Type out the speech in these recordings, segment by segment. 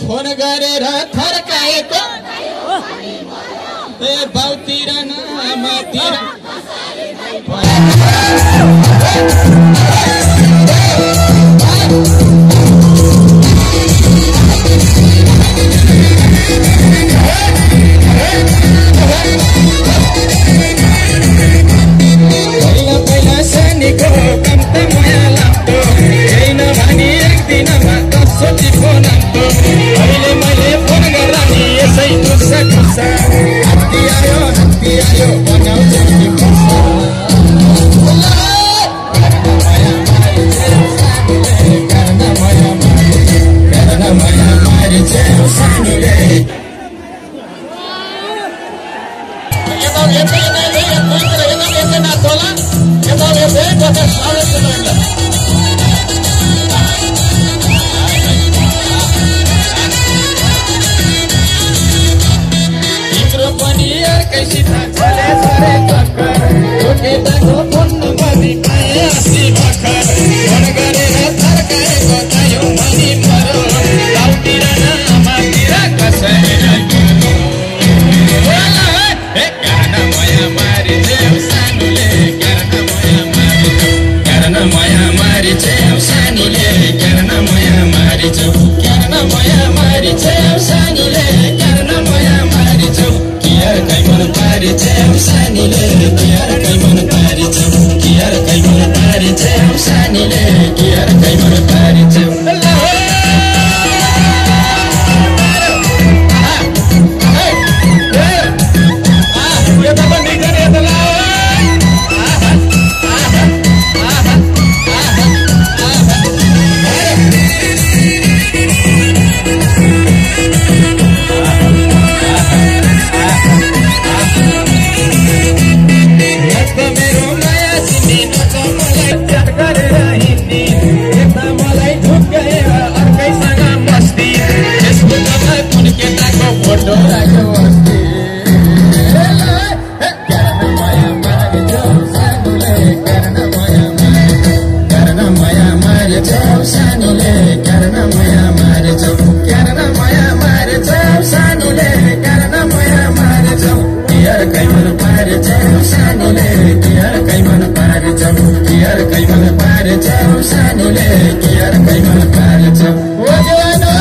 phone गरेर थर्काएको ए बाउतिर नामातिर पहिला सानीको काम त माया लाग्दो केही नभनी एक दिनमा दसचोटि फोन आउँदो अहिले मैले फोन गर्दा नि यसै खुसा खुसा हात्ती आयो बनाउँछ नि खुसा माया मारी चाहिँ सानोले तिम्रो पनि अर्कैसित चले झरे चक्कर केटाको फोन नम्बर पाए अस्ति भर्खर फोन गरेर थर्काएको चाह्यो मनी मरो गाउँतिर नामातिर कसैलाई माया मारी चाहिँ सानोले माया मारी चाहिँ सानीले माया मारी चाहिँ माया मारी चाहिँ सानीले माया मारी चाहिँ कियार कೈ मन पारी चाहिँ सानीले कियार कै मन पारी चाहिँ कियार कै मन पारी चाहिँ सानीले कियार कै मन पारी चाहिँ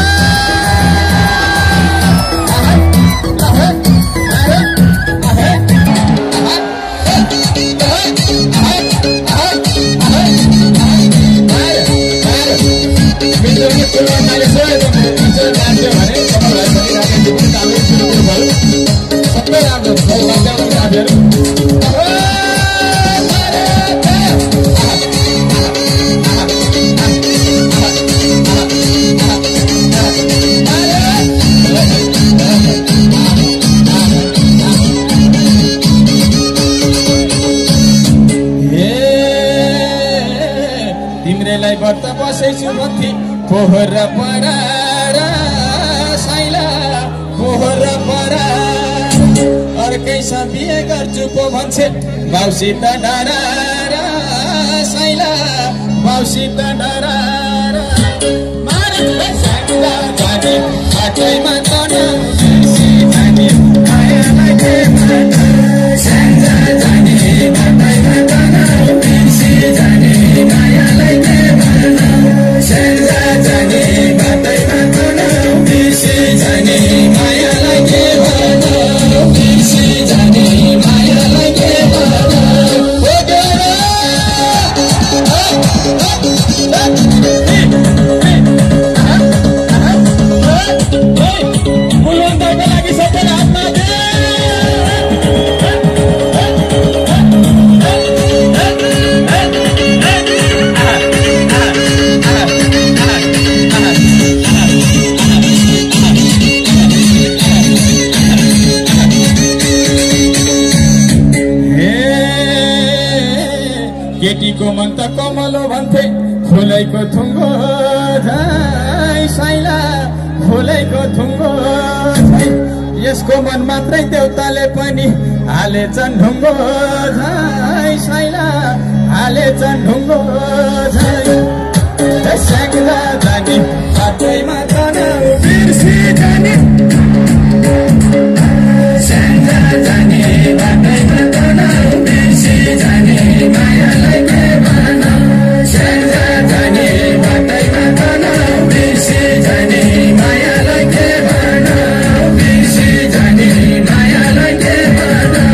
तिम्रेलाई व्रत बसेछु मथि पोहोर परार साइला पोहोर परार अर्कैसँग बिहे गर्छु पो भन्छे बाउसित डरार साइला बाउसित डरार मारे साइला जाने आटैमा तना जाने आयालाई के माना साइला जाने आटैमा तना जाने आयालाई के माना साइला जाने आटैमा तना जाने आयालाई के माना जाने आयालाई के माना केटीको मन त कमलो भन्थे फुलैको थुङ्गो झै साइला फुलैको थुङ्गो झै यसको मन मात्रै देउताले पनि हालेछन् ढुङ्गो झै साइला हालेछन् ढुङ्गो झै स्याङ्जा जाने बाटैमा तनाउ बिर्सी जाने स्याङ्जा जाने बाटैमा तनाउ बिर्सी जाने मायालाई के भनौँ स्याङ्जा जाने बाटैमा तनाउ बिर्सी जाने मायालाई के भनौँ बिर्सी जाने मायालाई के भनौँ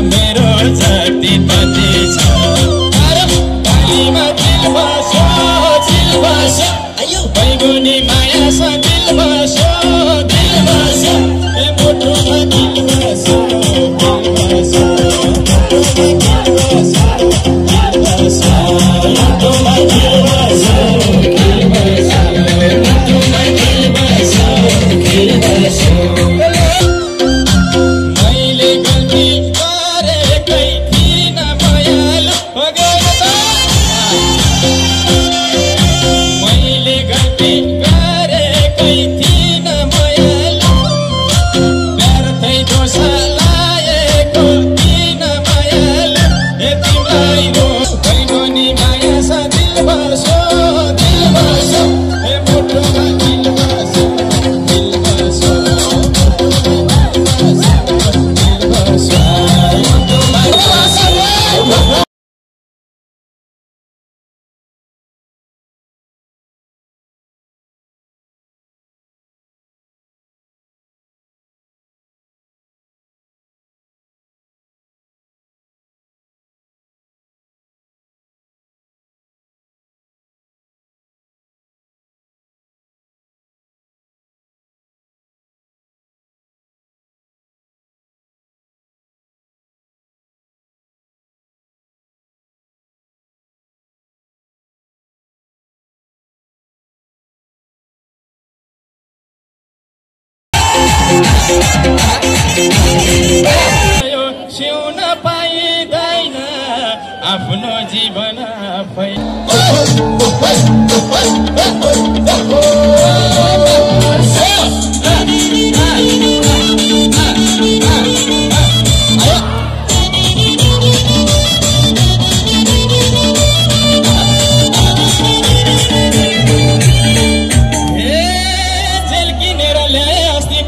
मेरो जति पति छ पानीमा दिल बस्यो दिल बस्यो बैगुनी माया छ दिल बस्यो दिल बस्यो ए मुटुमा दिल बस्यो दिल बस्यो मुटुमा दिल बस्यो मुटुमा दिल बस्यो दिल बस्यो मुटुमा दिल बस्यो दिल बस्यो मैले गल्ती गरेकै थिइन मायालु सिउन पाइँदैन आफ्नो जीवन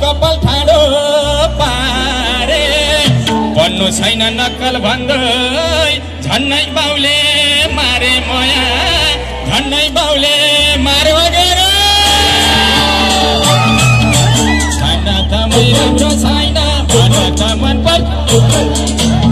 कपाल ठाडो पारे भन्नु छैन नक्कल भन्दै झन्नै बाउले मारे मया झन्नै बाउले मारे वगेर छैन त मै राम्रो छैन भन त मन पर्छ